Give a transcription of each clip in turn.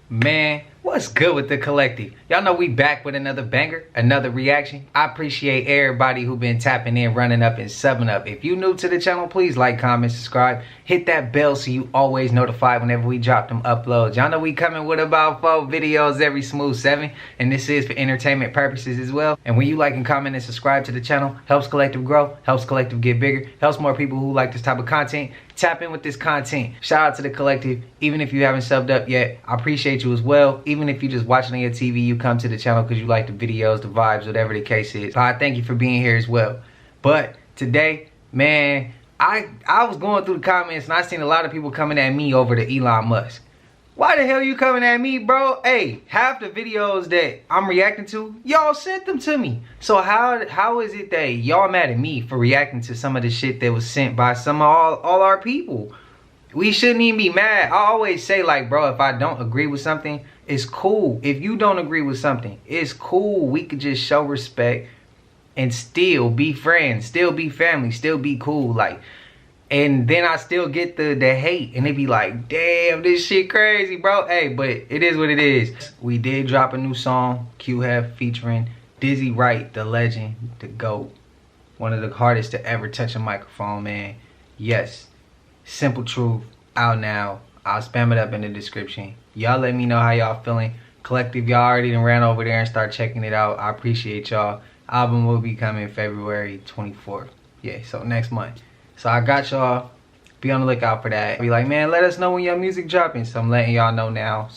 Man, what's good with the collective? Y'all know we back with another banger, another reaction. I appreciate everybody who been tapping in, running up, and subbing up. If you new to the channel, please like, comment, subscribe. Hit that bell so you always notified whenever we drop them uploads. Y'all know we coming with about 4 videos every smooth 7. And this is for entertainment purposes as well. And when you like and comment and subscribe to the channel, helps collective grow, helps collective get bigger, helps more people who like this type of content tap in with this content. Shout out to the collective. Even if you haven't subbed up yet, I appreciate you as well. Even if you just watching on your TV, you come to the channel because you like the videos, the vibes, whatever the case is. So I thank you for being here as well. But today, man, I was going through the comments and I seen a lot of people coming at me over the Elon Musk. Why the hell you coming at me, bro? Hey, half the videos that I'm reacting to, y'all sent them to me. So how is it that y'all mad at me for reacting to some of the shit that was sent by some of all our people? We shouldn't even be mad. I always say, like, bro, if I don't agree with something, it's cool. If you don't agree with something, it's cool. We could just show respect and still be friends, still be family, still be cool. Like, and then I still get the hate, and they be like, damn, this shit crazy, bro. Hey, but it is what it is. We did drop a new song, Iamqueheff, featuring Wright, the legend, the GOAT. One of the hardest to ever touch a microphone, man. Yes, Simple Truth, out now. I'll spam it up in the description. Y'all let me know how y'all feeling. Collective, y'all already done ran over there and start checking it out. I appreciate y'all. Album will be coming February 24th. Yeah, so next month. So I got y'all. Be on the lookout for that. Be like, man, let us know when your music dropping. So I'm letting y'all know now.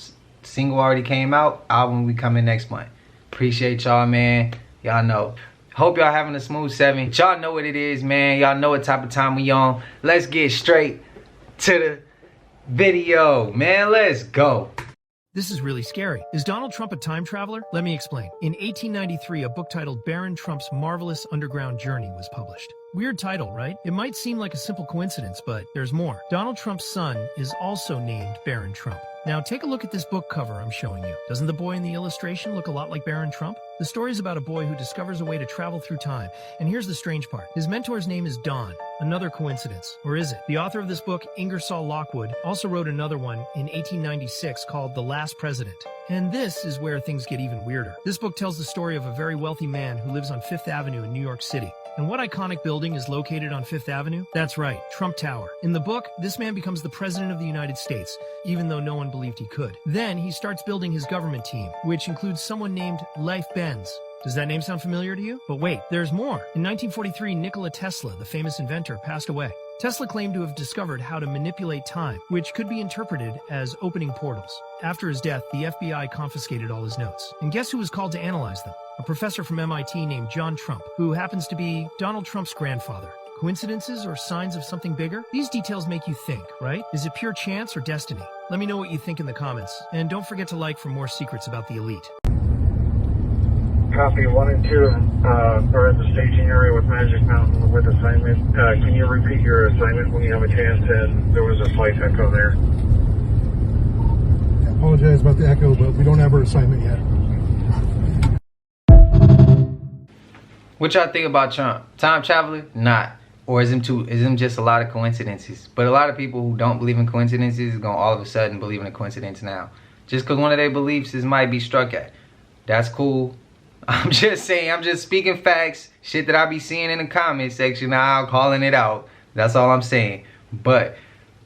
Single already came out. Album will be coming next month. Appreciate y'all, man. Y'all know. Hope y'all having a smooth 7. Y'all know what it is, man. Y'all know what type of time we on. Let's get straight to the video, man. Let's go. This is really scary. Is Donald Trump a time traveler? Let me explain. In 1893, a book titled Baron Trump's Marvelous Underground Journey was published. Weird title, right? It might seem like a simple coincidence, but there's more. Donald Trump's son is also named Baron Trump. Now take a look at this book cover I'm showing you. Doesn't the boy in the illustration look a lot like Baron Trump? The story is about a boy who discovers a way to travel through time. And here's the strange part. His mentor's name is Don. Another coincidence. Or is it? The author of this book, Ingersoll Lockwood, also wrote another one in 1896 called The Last President. And this is where things get even weirder. This book tells the story of a very wealthy man who lives on Fifth Avenue in New York City. And what iconic building is located on Fifth Avenue? That's right, Trump Tower. In the book, this man becomes the President of the United States, even though no one believed he could. Then he starts building his government team, which includes someone named Leif Benz. Does that name sound familiar to you? But wait, there's more. In 1943, Nikola Tesla, the famous inventor, passed away. Tesla claimed to have discovered how to manipulate time, which could be interpreted as opening portals. After his death, the FBI confiscated all his notes. And guess who was called to analyze them? A professor from MIT named John Trump, who happens to be Donald Trump's grandfather. Coincidences or signs of something bigger? These details make you think, right? Is it pure chance or destiny? Let me know what you think in the comments. And don't forget to like for more secrets about the elite. Copy 1 and 2 are at the staging area with Magic Mountain with assignment. Can you repeat your assignment when you have a chance? And there was a slight echo there. I apologize about the echo, but we don't have our assignment yet. What y'all think about Trump? Time traveler? Not. Or is him just a lot of coincidences? But a lot of people who don't believe in coincidences is gonna all of a sudden believe in a coincidence now. Just because one of their beliefs might be struck at. That's cool. I'm just saying, I'm just speaking facts. Shit that I be seeing in the comment section now, calling it out. That's all I'm saying. But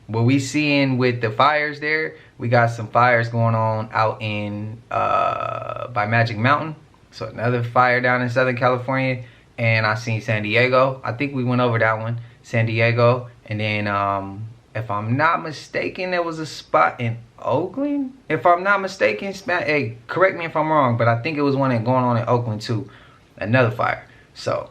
what we seeing with the fires there, we got some fires going on out in by Magic Mountain. So another fire down in Southern California. And I seen San Diego. I think we went over that one. San Diego. And then if I'm not mistaken, there was a spot in Oakland. If I'm not mistaken, hey, correct me if I'm wrong, but I think it was one that going on in Oakland too. Another fire. So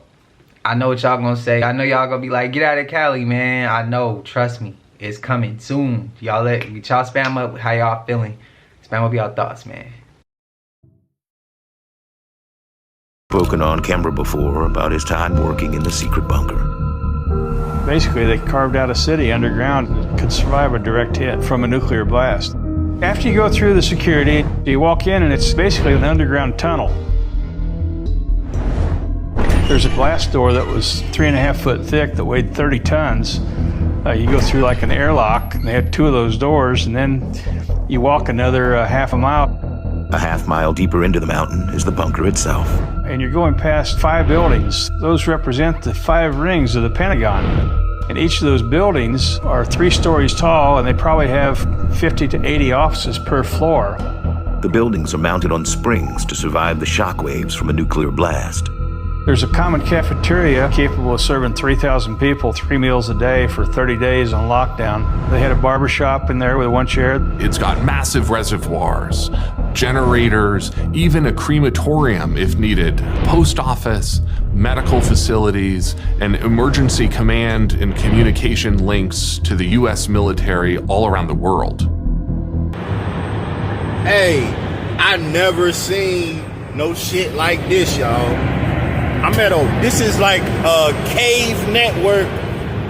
I know what y'all gonna say. I know y'all gonna be like, get out of Cali, man. I know, trust me. It's coming soon. Y'all spam up how y'all feeling. Spam up y'all thoughts, man. Spoken on camera before about his time working in the secret bunker. Basically, they carved out a city underground that could survive a direct hit from a nuclear blast. After you go through the security, you walk in and it's basically an underground tunnel. There's a glass door that was 3.5 foot thick that weighed 30 tons. You go through like an airlock, and they have 2 of those doors, and then you walk another half a mile. A half-mile deeper into the mountain is the bunker itself. And you're going past 5 buildings. Those represent the 5 rings of the Pentagon. And each of those buildings are 3 stories tall, and they probably have 50 to 80 offices per floor. The buildings are mounted on springs to survive the shock waves from a nuclear blast. There's a common cafeteria capable of serving 3,000 people 3 meals a day for 30 days on lockdown. They had a barber shop in there with 1 chair. It's got massive reservoirs, generators, even a crematorium if needed, post office, medical facilities, and emergency command and communication links to the US military all around the world. Hey, I never seen no shit like this, y'all. This is like a cave network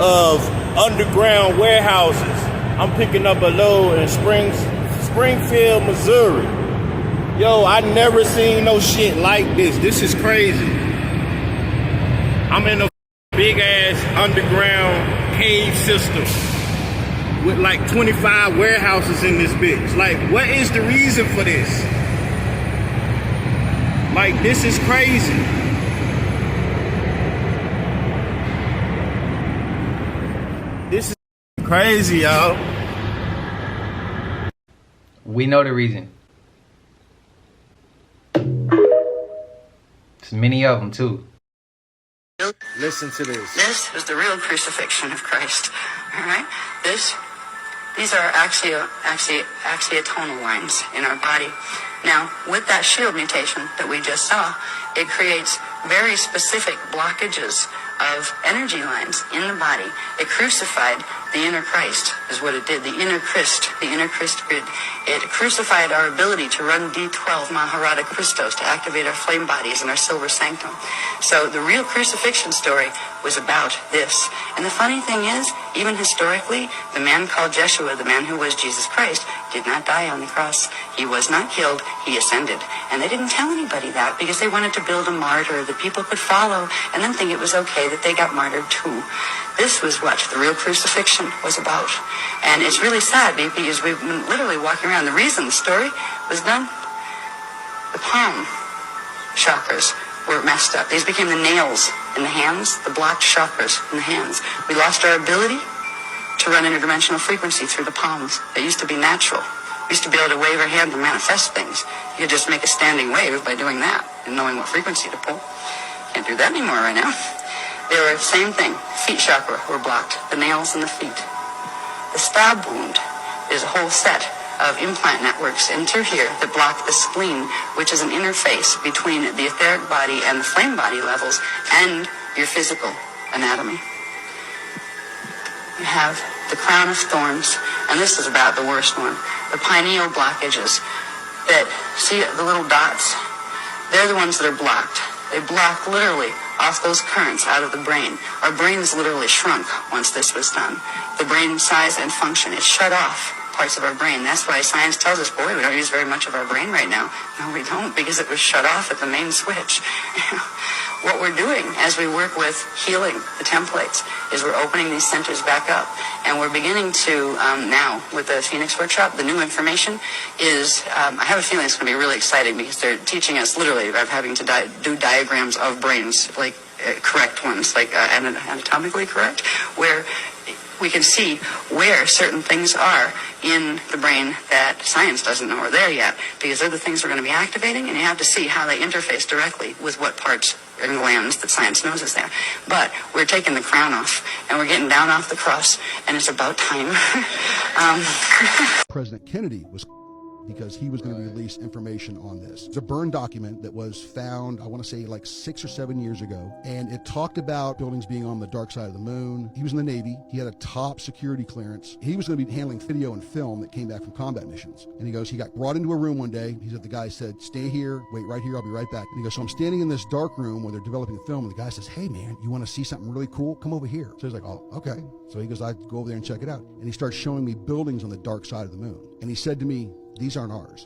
of underground warehouses. I'm picking up a load in Springfield, Missouri. Yo, I never seen no shit like this. This is crazy. I'm in a big ass underground cave system with like 25 warehouses in this bitch. Like, what is the reason for this? Like, this is crazy. This is crazy, y'all. We know the reason. There's many of them too. Listen to this. This is the real crucifixion of Christ. All right? These are axiotonal lines in our body. Now, with that shield mutation that we just saw, it creates very specific blockages of energy lines in the body. It crucified the inner Christ, is what it did. The inner Christ grid. It crucified our ability to run D12 Maharata Christos to activate our flame bodies and our silver sanctum. So the real crucifixion story was about this. And the funny thing is, even historically, the man called Jeshua, the man who was Jesus Christ, did not die on the cross. He was not killed. He ascended. And they didn't tell anybody that because they wanted to build a martyr that people could follow and then think it was okay that they got martyred too. This was what the real crucifixion was about. And it's really sad because we've been literally walking around. The reason the story was done, the palm chakras were messed up. These became the nails in the hands, the blocked chakras in the hands. We lost our ability to run interdimensional frequency through the palms. They used to be natural. We used to be able to wave our hand and manifest things. You could just make a standing wave by doing that and knowing what frequency to pull. Can't do that anymore right now. They were the same thing. Feet chakra were blocked. The nails in the feet. The stab wound is a whole set of implant networks in through here that block the spleen, which is an interface between the etheric body and the flame body levels and your physical anatomy. You have the crown of thorns, and this is about the worst one. The pineal blockages that, see the little dots? They're the ones that are blocked. They block literally off those currents out of the brain. Our brains literally shrunk once this was done. The brain size and function, it shut off parts of our brain. That's why science tells us, boy, we don't use very much of our brain right now. No, we don't, because it was shut off at the main switch. What we're doing as we work with healing the templates is we're opening these centers back up. And we're beginning to, now, with the Phoenix Workshop, the new information is, I have a feeling it's going to be really exciting because they're teaching us literally of having to do diagrams of brains, like correct ones, like anatomically correct, where we can see where certain things are in the brain that science doesn't know are there yet, because they're the things we're going to be activating, and you have to see how they interface directly with what parts and glands that science knows is there. But we're taking the crown off, and we're getting down off the cross, and it's about time. President Kennedy was because he was going to release information on this. It's a burn document that was found, I want to say like 6 or 7 years ago, and it talked about buildings being on the dark side of the moon. He was in the Navy. He had a top security clearance. He was going to be handling video and film that came back from combat missions. And he goes, he got brought into a room one day. He said, the guy said, stay here, wait right here, I'll be right back. And he goes, so I'm standing in this dark room where they're developing the film, and the guy says, hey man, you want to see something really cool? Come over here. So he's like, oh, okay. So he goes, I go over there and check it out. And he starts showing me buildings on the dark side of the moon. And he said to me, these aren't ours.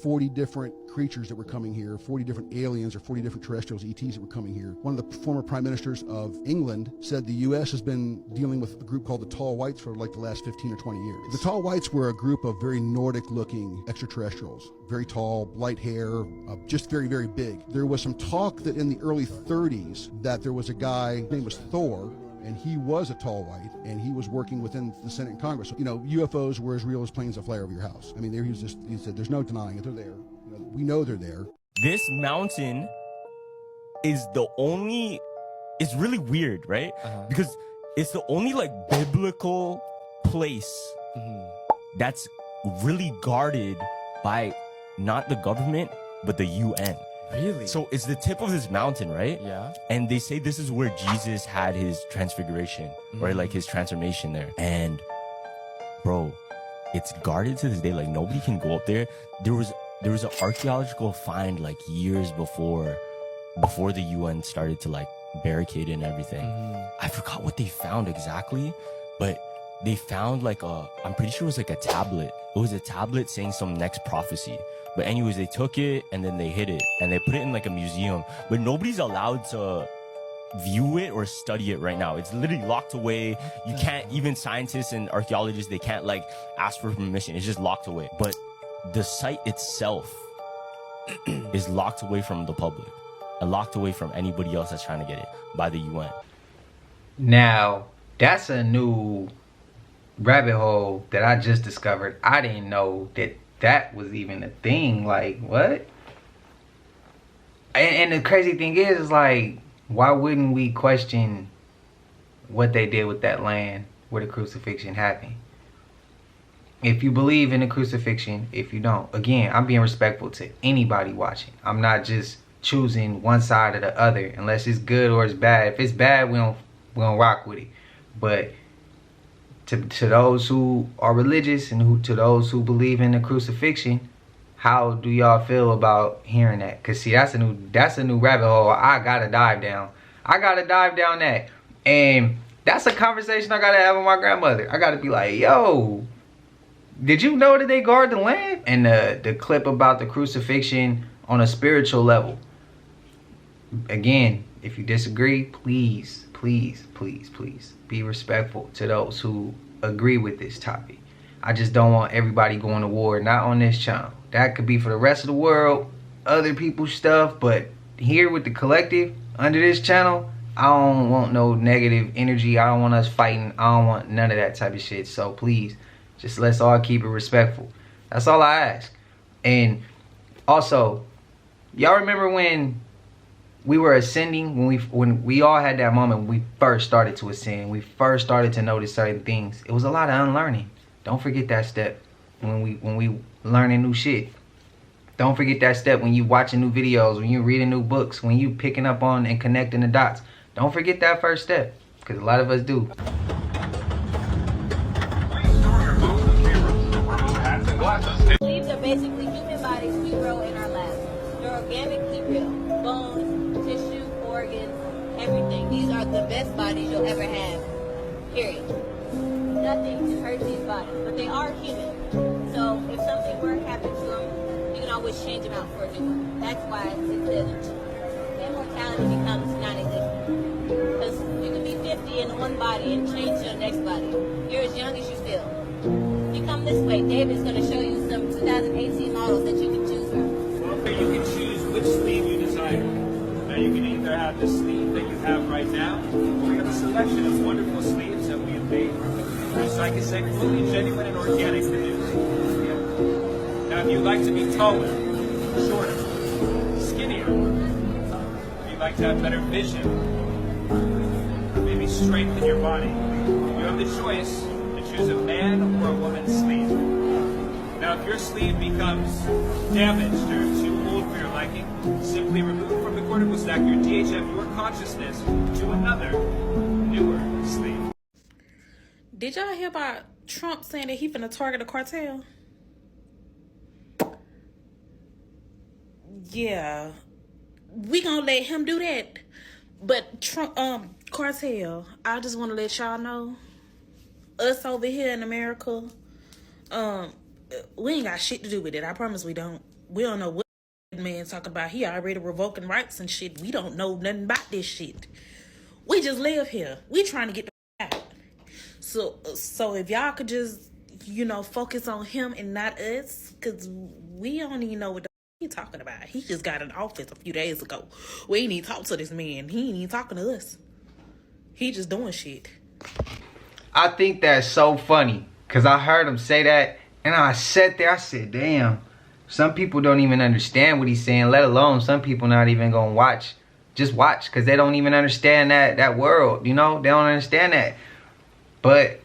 40 different creatures that were coming here, 40 different aliens or 40 different terrestrials, ETs that were coming here. One of the former prime ministers of England said the U.S. has been dealing with a group called the Tall Whites for like the last 15 or 20 years. The Tall Whites were a group of very Nordic-looking extraterrestrials, very tall, light hair, just very, very big. There was some talk that in the early 30s that there was a guy, his name was Thor, and he was a tall white, and he was working within the Senate and Congress. So, you know, UFOs were as real as planes that fly over your house. I mean, he said, there's no denying it, they're there. You know, we know they're there. This mountain is the only, it's really weird, right? Because it's the only like biblical place that's really guarded by not the government, but the UN. Really? So it's the tip of this mountain, right? Yeah. And they say this is where Jesus had his transfiguration, or like his transformation there. And bro, it's guarded to this day. Like nobody can go up there. There was an archaeological find like years before the UN started to like barricade it and everything. I forgot what they found exactly, but they found like I'm pretty sure it was like a tablet. It was a tablet saying some next prophecy. But anyways, they took it and then they hid it and they put it in like a museum, but nobody's allowed to view it or study it right now. It's literally locked away. You can't, even scientists and archaeologists, they can't like ask for permission. It's just locked away. But the site itself is locked away from the public and locked away from anybody else that's trying to get it by the UN. Now, that's a new rabbit hole that I just discovered. I didn't know that was even a thing. Like, what? And the crazy thing is like, why wouldn't we question what they did with that land where the crucifixion happened? If you believe in the crucifixion, if you don't, again, I'm being respectful to anybody watching. I'm not just choosing one side or the other unless it's good or it's bad. If it's bad, we don't rock with it. But to those who are religious and to those who believe in the crucifixion, how do y'all feel about hearing that? Cause see, that's a new rabbit hole I gotta dive down. I gotta dive down that, and that's a conversation I gotta have with my grandmother. I gotta be like, yo, did you know that they guard the land? And the clip about the crucifixion on a spiritual level. Again, if you disagree, please, please, please, please be respectful to those who agree with this topic. I just don't want everybody going to war, not on this channel. That could be for the rest of the world, other people's stuff, but here with the collective, under this channel, I don't want no negative energy. I don't want us fighting. I don't want none of that type of shit. So please, just let's all keep it respectful. That's all I ask. And also, y'all remember when we were ascending, when we all had that moment when we first started to ascend, we first started to notice certain things. It was a lot of unlearning. Don't forget that step when we learning new shit. Don't forget that step when you watching new videos, when you reading new books, when you picking up on and connecting the dots. Don't forget that first step, because a lot of us do. Sleeves are basically human bodies we grow in our labs. They're organically real. Bones, tissue, organs, everything. These are the best bodies you'll ever have. Period. Nothing can hurt these bodies, but they are human. So if something were to happen to them, you can always change them out for a new one. That's why it says immortality becomes non-existent. Because you can be 50 in one body and change to the next body. You're as young as you feel. You come this way, David's going to show you some 2018 models that you can choose from. Well, you can choose which sleeve you desire. Now you can either have the sleeve that you have right now, or we have a selection of wonderful sleeves that we have made. So I can say fully genuine and organic to you. Now if you'd like to be taller, shorter, skinnier, if you'd like to have better vision, maybe strengthen your body, you have the choice to choose a man or a woman's sleeve. Now if your sleeve becomes damaged or too old for your liking, simply remove from the cortical stack your DHF, your consciousness, to another, newer sleeve. Did y'all hear about Trump saying that he finna target a cartel? Yeah, we gonna let him do that. But Trump, cartel, I just want to let y'all know, us over here in America, we ain't got shit to do with it. I promise we don't. We don't know what man talking about. He already revoking rights and shit. We don't know nothing about this shit. We just live here. We trying to get the out. So if y'all could just, focus on him and not us, because we don't even know what the he talking about. He just got in office a few days ago. We ain't even talk to this man. He ain't even talking to us. He just doing shit. I think that's so funny, because I heard him say that, and I sat there, I said, damn, some people don't even understand what he's saying, let alone some people not even gonna watch. Just watch, because they don't even understand that world, They don't understand that. But,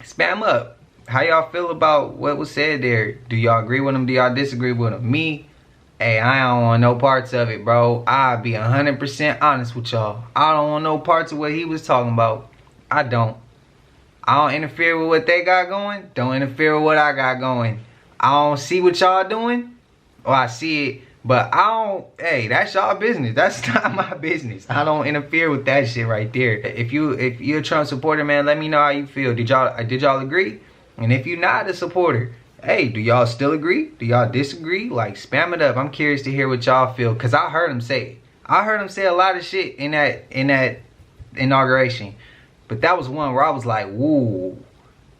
spam up. How y'all feel about what was said there? Do y'all agree with him? Do y'all disagree with him? Me, hey, I don't want no parts of it, bro. I'll be 100% honest with y'all. I don't want no parts of what he was talking about. I don't. I don't interfere with what they got going. Don't interfere with what I got going. I don't see what y'all doing. Or I see it. But I don't, hey, that's y'all business. That's not my business. I don't interfere with that shit right there. If you're a Trump supporter, man, let me know how you feel. Did y'all agree? And if you're not a supporter, hey, do y'all still agree? Do y'all disagree? Like, spam it up. I'm curious to hear what y'all feel, because I heard him say it. I heard him say a lot of shit in that inauguration. But that was one where I was like, whoa,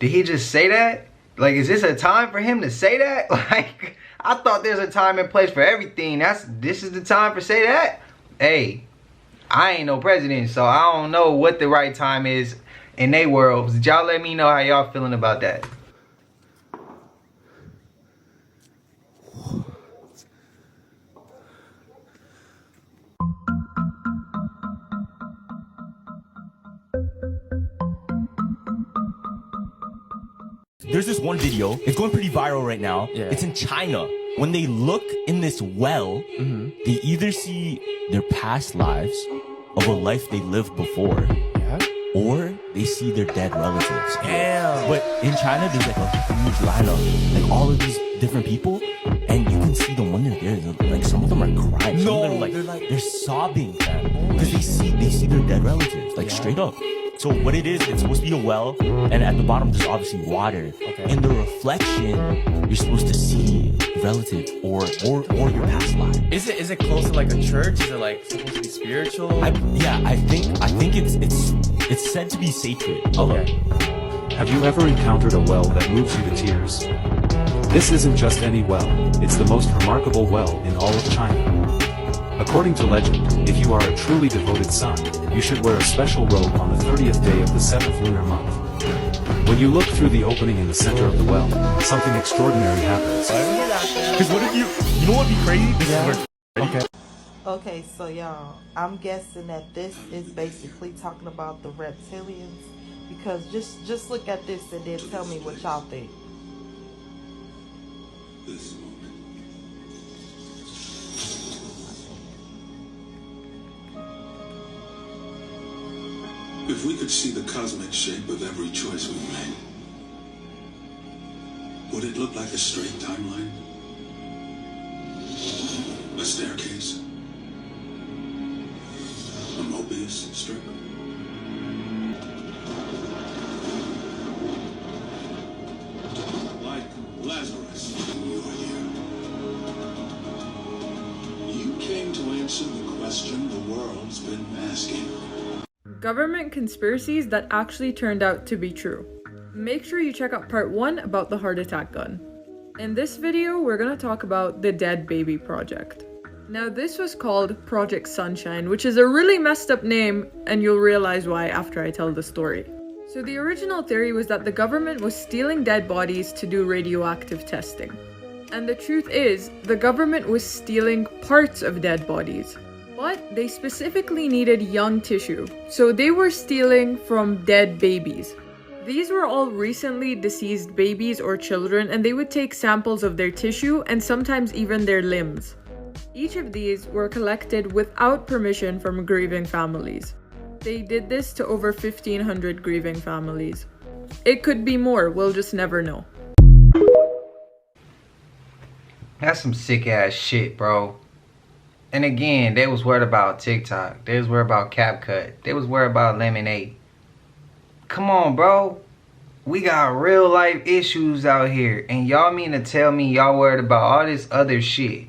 did he just say that? Like, is this a time for him to say that? Like, I thought there's a time and place for everything. This is the time for say that? Hey, I ain't no president, so I don't know what the right time is in they world. Did y'all let me know how y'all feeling about that? There's this one video. It's going pretty viral right now. Yeah. It's in China. When they look in this well, they either see their past lives of a life they lived before, or they see their dead relatives. Damn. But in China, there's like a huge lineup, like all of these different people, and you can see them when they're there. Like some of them are crying. Some of them they're sobbing, because they see their dead relatives, like straight up. So what it is, it's supposed to be a well, and at the bottom there's obviously water. Okay. In the reflection, you're supposed to see a relative or your past life. Is it close to like a church? Is it like supposed to be spiritual? I think it's said to be sacred. Okay. Have you ever encountered a well that moves you to tears? This isn't just any well, it's the most remarkable well in all of China. According to legend, if you are a truly devoted son, you should wear a special robe on the 30th day of the 7th lunar month. When you look through the opening in the center of the well, something extraordinary happens. Because what if you know what would be crazy? This is where Okay, so y'all, I'm guessing that this is basically talking about the reptilians, because just look at this and then tell me what y'all think. If we could see the cosmic shape of every choice we made, would it look like a straight timeline? A staircase? A Mobius strip? Like Lazarus, you are here. You came to answer the question the world's been asking. Government conspiracies that actually turned out to be true. Make sure you check out part 1 about the heart attack gun. In this video, we're gonna talk about the Dead Baby Project. Now, this was called Project Sunshine, which is a really messed up name, and you'll realize why after I tell the story. So the original theory was that the government was stealing dead bodies to do radioactive testing. And the truth is, the government was stealing parts of dead bodies. But they specifically needed young tissue, so they were stealing from dead babies. These were all recently deceased babies or children, and they would take samples of their tissue and sometimes even their limbs. Each of these were collected without permission from grieving families. They did this to over 1,500 grieving families. It could be more, we'll just never know. That's some sick ass shit, bro. And again, they was worried about TikTok. They was worried about CapCut. They was worried about Lemonade. Come on, bro. We got real life issues out here, and y'all mean to tell me y'all worried about all this other shit,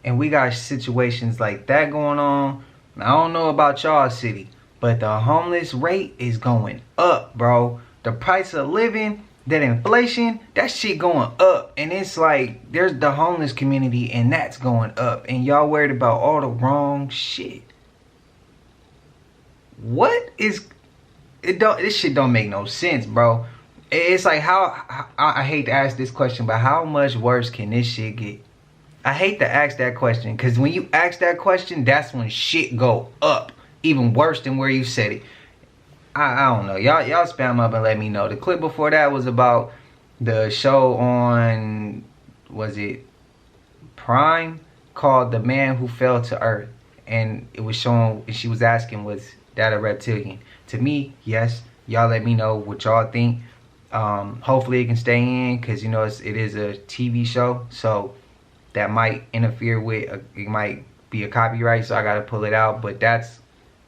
and we got situations like that going on? I don't know about y'all city, but the homeless rate is going up, bro. The price of living, that inflation, that shit going up. And it's like, there's the homeless community, and that's going up, and y'all worried about all the wrong shit. What is it? This shit don't make no sense, bro. It's like, how I hate to ask this question, but how much worse can this shit get? I hate to ask that question, because when you ask that question, that's when shit go up even worse than where you said it. I don't know. Y'all spam up and let me know. The clip before that was about the show on, was it Prime, called The Man Who Fell to Earth, and it was showing, and she was asking, was that a reptilian? To me, yes. Y'all let me know what y'all think. Hopefully it can stay in, because you know it is a TV show, so that might interfere with it might be a copyright, so I gotta pull it out. But that's,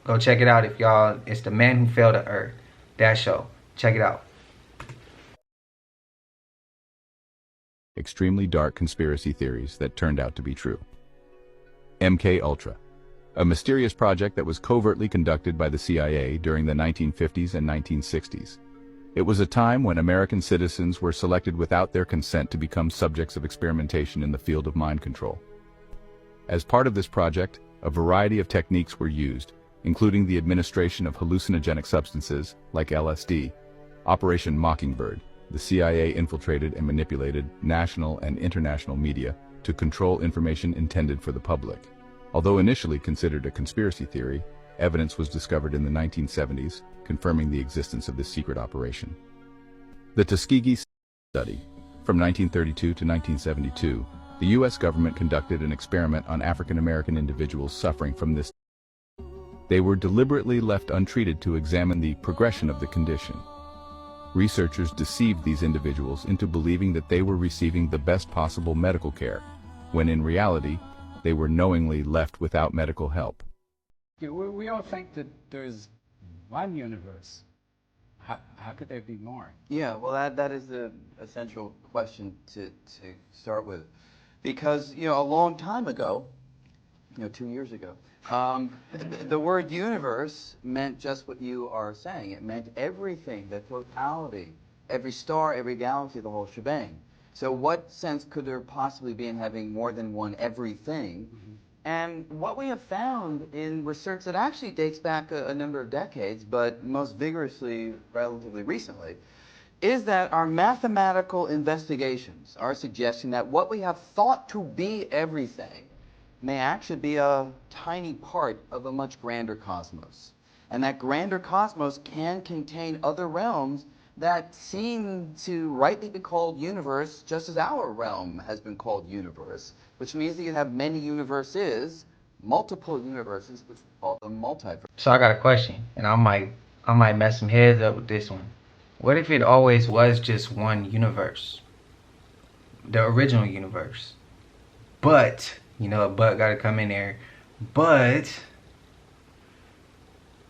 go check it out if y'all. It's The Man Who Fell to Earth, that show. Check it out. Extremely dark conspiracy theories that turned out to be true. MK Ultra, a mysterious project that was covertly conducted by the CIA during the 1950s and 1960s. It was a time when American citizens were selected without their consent to become subjects of experimentation in the field of mind control. As part of this project, a variety of techniques were used, including the administration of hallucinogenic substances like LSD. Operation Mockingbird, the CIA infiltrated and manipulated national and international media to control information intended for the public. Although initially considered a conspiracy theory, evidence was discovered in the 1970s confirming the existence of this secret operation. The Tuskegee study. From 1932 to 1972, the U.S. government conducted an experiment on African American individuals suffering from this. They were deliberately left untreated to examine the progression of the condition. Researchers deceived these individuals into believing that they were receiving the best possible medical care, when in reality, they were knowingly left without medical help. We all think that there's one universe. How could there be more? Yeah, well, that is the essential question to start with. Because, you know, a long time ago, 2 years ago, the word universe meant just what you are saying. It meant everything, the totality, every star, every galaxy, the whole shebang. So what sense could there possibly be in having more than one everything? Mm-hmm. And what we have found in research that actually dates back a number of decades, but most vigorously relatively recently, is that our mathematical investigations are suggesting that what we have thought to be everything may actually be a tiny part of a much grander cosmos. And that grander cosmos can contain other realms that seem to rightly be called universe, just as our realm has been called universe, which means that you have many universes, multiple universes, which we call them multiverse. So I got a question, and I might mess some heads up with this one. What if it always was just one universe? The original universe. But, a but gotta come in there. But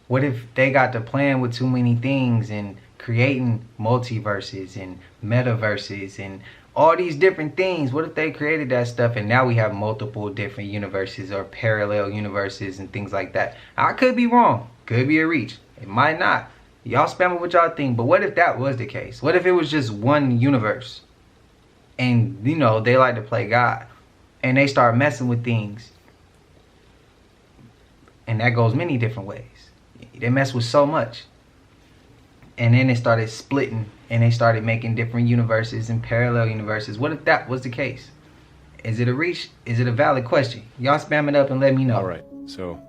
what if they got to playing with too many things and creating multiverses and metaverses and all these different things? What if they created that stuff and now we have multiple different universes or parallel universes and things like that? I could be wrong. Could be a reach. It might not. Y'all spam it what y'all think. But what if that was the case? What if it was just one universe? And, they like to play God. And they start messing with things. And that goes many different ways. They mess with so much. And then they started splitting. And they started making different universes and parallel universes. What if that was the case? Is it a reach? Is it a valid question? Y'all spam it up and let me know. All right. So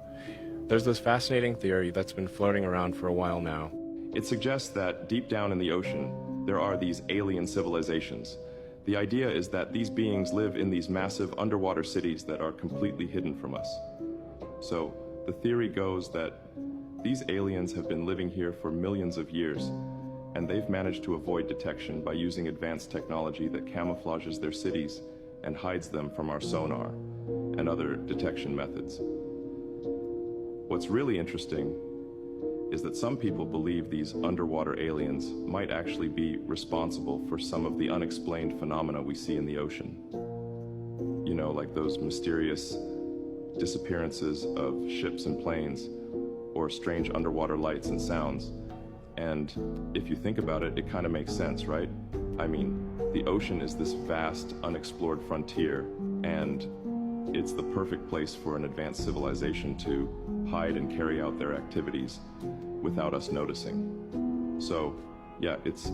there's this fascinating theory that's been floating around for a while now. It suggests that deep down in the ocean, there are these alien civilizations. The idea is that these beings live in these massive underwater cities that are completely hidden from us. So the theory goes that these aliens have been living here for millions of years, and they've managed to avoid detection by using advanced technology that camouflages their cities and hides them from our sonar and other detection methods. What's really interesting is that some people believe these underwater aliens might actually be responsible for some of the unexplained phenomena we see in the ocean. You know, like those mysterious disappearances of ships and planes, or strange underwater lights and sounds. And if you think about it, it kind of makes sense, right? I mean, the ocean is this vast, unexplored frontier, and it's the perfect place for an advanced civilization to hide and carry out their activities without us noticing. So, yeah, it's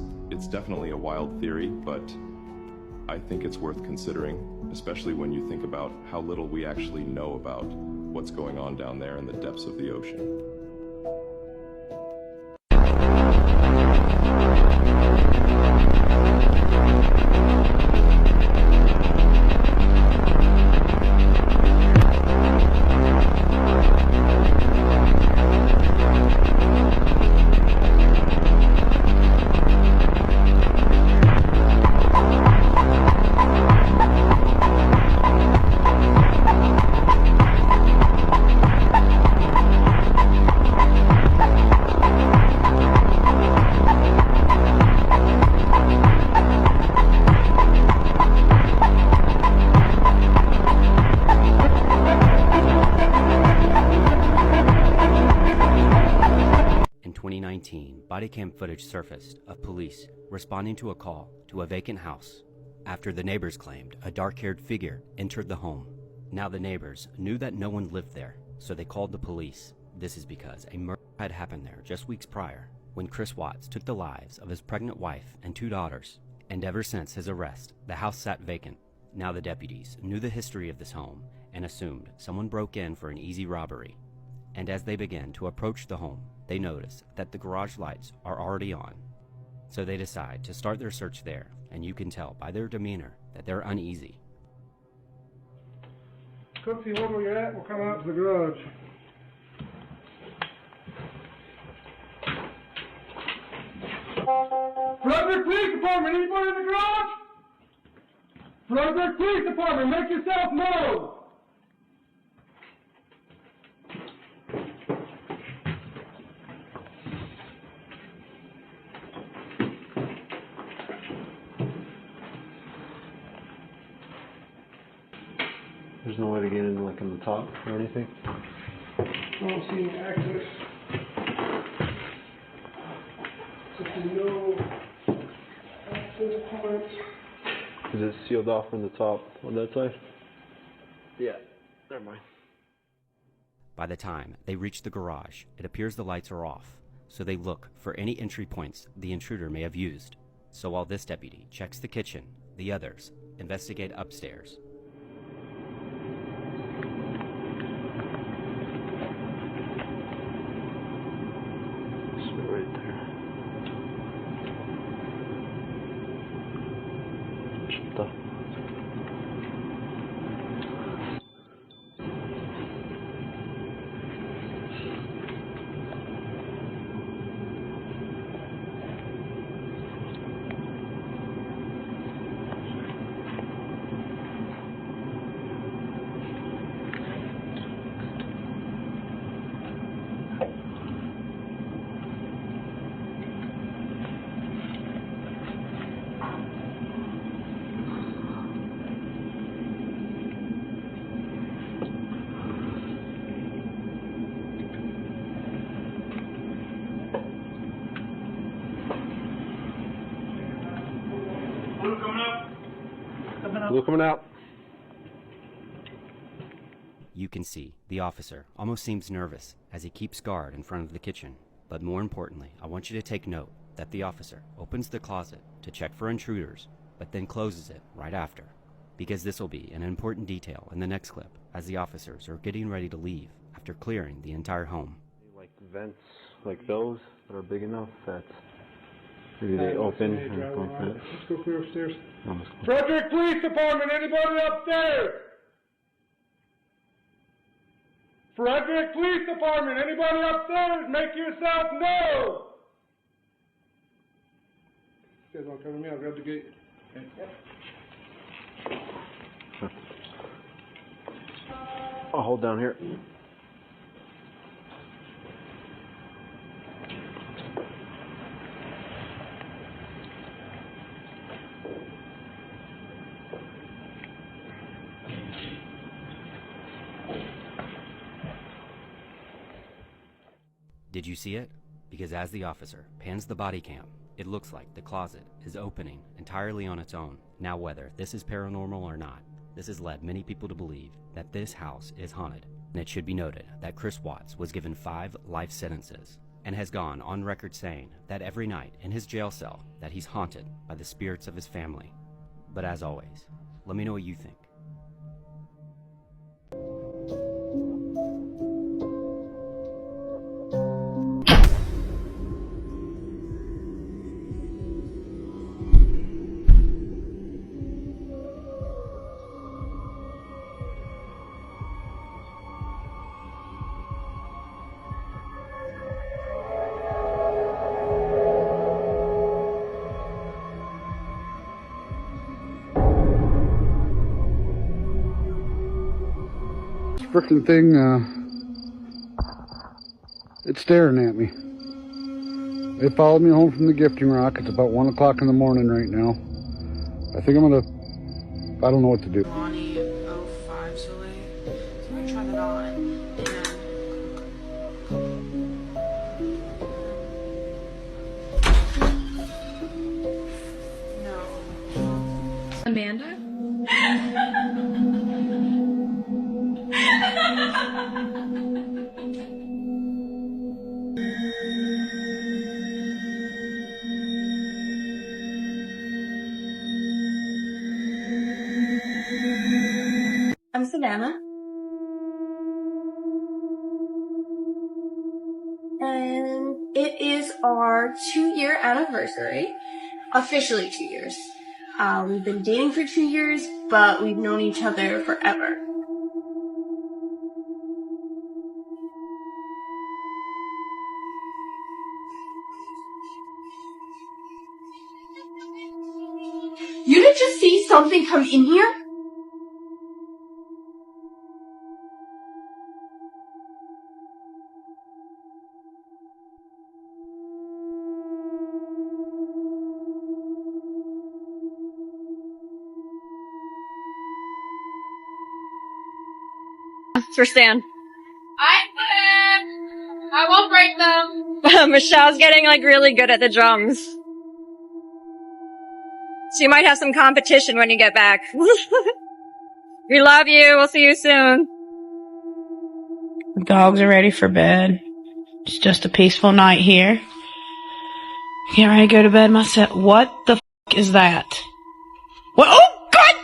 definitely a wild theory, but I think it's worth considering, especially when you think about how little we actually know about what's going on down there in the depths of the ocean. In 2019, body cam footage surfaced of police responding to a call to a vacant house after the neighbors claimed a dark-haired figure entered the home. Now the neighbors knew that no one lived there, so they called the police. This is because a murder had happened there just weeks prior when Chris Watts took the lives of his pregnant wife and 2 daughters, and ever since his arrest, the house sat vacant. Now the deputies knew the history of this home and assumed someone broke in for an easy robbery. And as they began to approach the home, they notice that the garage lights are already on. So they decide to start their search there, and you can tell by their demeanor that they're uneasy. Come see where you're at, we'll come out to the garage. Frederick Police Department, anybody in the garage? Frederick Police Department, make yourself known! There's no way to get in, like, on the top or anything? I don't see any access. Just no access points. Is it sealed off from the top on that side? Yeah, never mind. By the time they reach the garage, it appears the lights are off, so they look for any entry points the intruder may have used. So while this deputy checks the kitchen, the others investigate upstairs. Right there. Что? Blue coming out. You can see the officer almost seems nervous as he keeps guard in front of the kitchen. But more importantly, I want you to take note that the officer opens the closet to check for intruders, but then closes it right after. Because this will be an important detail in the next clip as the officers are getting ready to leave after clearing the entire home. Like vents like those that are big enough that maybe they open and go like that. Let's go clear upstairs. No, let's go. Frederick Police Department, anybody upstairs? Frederick Police Department, anybody upstairs? Make yourself known! You guys want to come with me? I'll grab the gate. Okay. Sure. I'll hold down here. Did you see it? Because as the officer pans the body cam, it looks like the closet is opening entirely on its own. Now, whether this is paranormal or not, this has led many people to believe that this house is haunted. And it should be noted that Chris Watts was given 5 life sentences and has gone on record saying that every night in his jail cell that he's haunted by the spirits of his family. But as always, let me know what you think. Frickin' thing, it's staring at me. It followed me home from the gifting rock. It's about 1 o'clock in the morning right now. I think I'm gonna, I don't know what to do. Lonnie 05 Soleil. So I'm gonna try that on. No. Amanda? I'm Savannah. And it is our 2-year anniversary. Officially 2 years. We've been dating for 2 years, but we've known each other forever. You didn't just see something come in here? For Stan. I won't break them. Michelle's getting like really good at the drums. So you might have some competition when you get back. We love you. We'll see you soon. The dogs are ready for bed. It's just a peaceful night here. Getting ready to go to bed myself. What the f*** is that? What? Oh, God!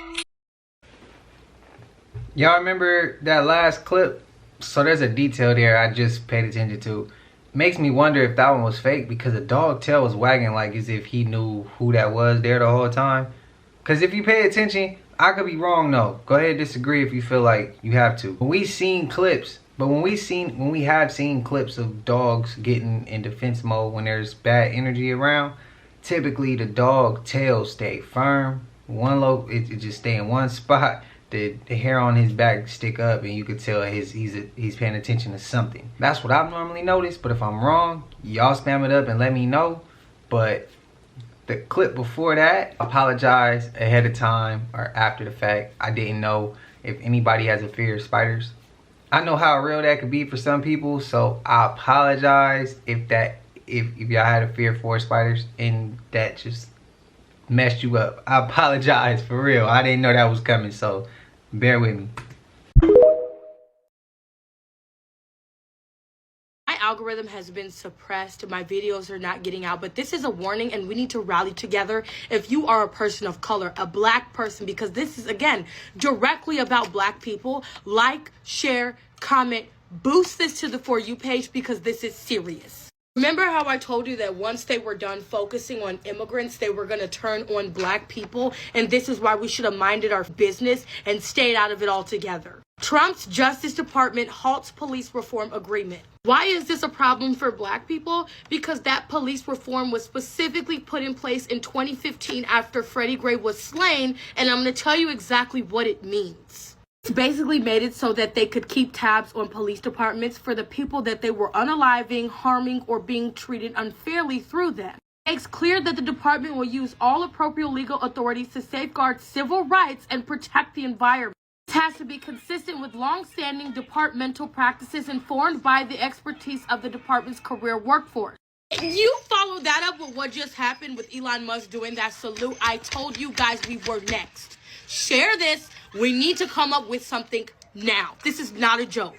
Y'all remember that last clip? So there's a detail there I just paid attention to. Makes me wonder if that one was fake, because the dog tail was wagging like as if he knew who that was there the whole time. Because if you pay attention, I could be wrong though. Go ahead and disagree if you feel like you have to. When we have seen clips of dogs getting in defense mode when there's bad energy around, typically the dog tail stay firm. It just stay in one spot. The hair on his back stick up, and you could tell he's paying attention to something. That's what I've normally noticed, but if I'm wrong, y'all spam it up and let me know. But the clip before that, I apologize ahead of time or after the fact. I didn't know if anybody has a fear of spiders. I know how real that could be for some people, so I apologize if y'all had a fear for spiders and that just messed you up. I apologize for real. I didn't know that was coming, so bear with me. My algorithm has been suppressed. My videos are not getting out, but this is a warning and we need to rally together. If you are a person of color, a black person, because this is, again, directly about black people, like, share, comment, boost this to the For You page because this is serious. Remember how I told you that once they were done focusing on immigrants, they were going to turn on black people? And this is why we should have minded our business and stayed out of it altogether. Trump's Justice Department halts police reform agreement. Why is this a problem for black people? Because that police reform was specifically put in place in 2015 after Freddie Gray was slain, and I'm going to tell you exactly what it means. It's basically made it so that they could keep tabs on police departments for the people that they were unaliving, harming, or being treated unfairly through them. It makes clear that the department will use all appropriate legal authorities to safeguard civil rights and protect the environment. has to be consistent with long-standing departmental practices informed by the expertise of the department's career workforce. You follow that up with what just happened with Elon Musk doing that salute. I told you guys we were next. Share this. We need to come up with something now. This is not a joke.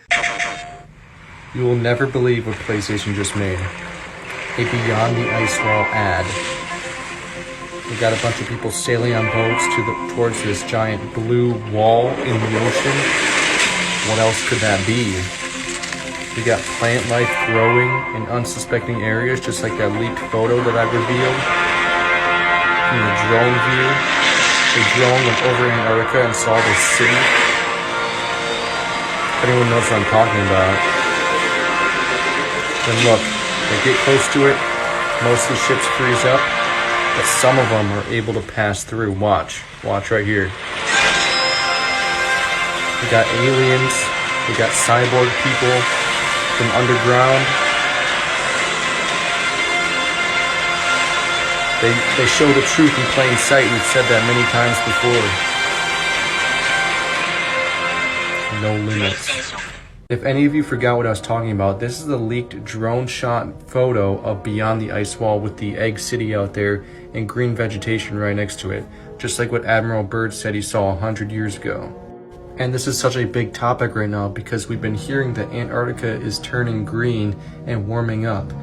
You will never believe what PlayStation just made. A Beyond the Ice Wall ad. We got a bunch of people sailing on boats towards this giant blue wall in the ocean. What else could that be? We got plant life growing in unsuspecting areas, just like that leaked photo that I revealed. From the drone view. A drone went over Antarctica and saw this city. If anyone knows what I'm talking about, then look, they get close to it, most of the ships freeze up, but some of them are able to pass through. Watch right here. We got aliens, we got cyborg people from underground. They show the truth in plain sight. We've said that many times before. No limits. If any of you forgot what I was talking about, this is the leaked drone shot photo of Beyond the Ice Wall with the egg city out there and green vegetation right next to it, just like what Admiral Byrd said he saw 100 years ago. And this is such a big topic right now because we've been hearing that Antarctica is turning green and warming up,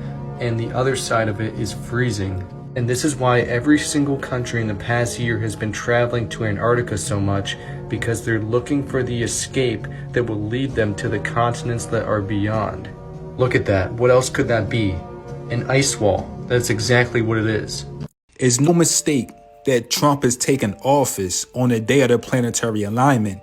and the other side of it is freezing. And this is why every single country in the past year has been traveling to Antarctica so much, because they're looking for the escape that will lead them to the continents that are beyond. Look at that. What else could that be? An ice wall. That's exactly what it is. It's no mistake that Trump has taken office on the day of the planetary alignment.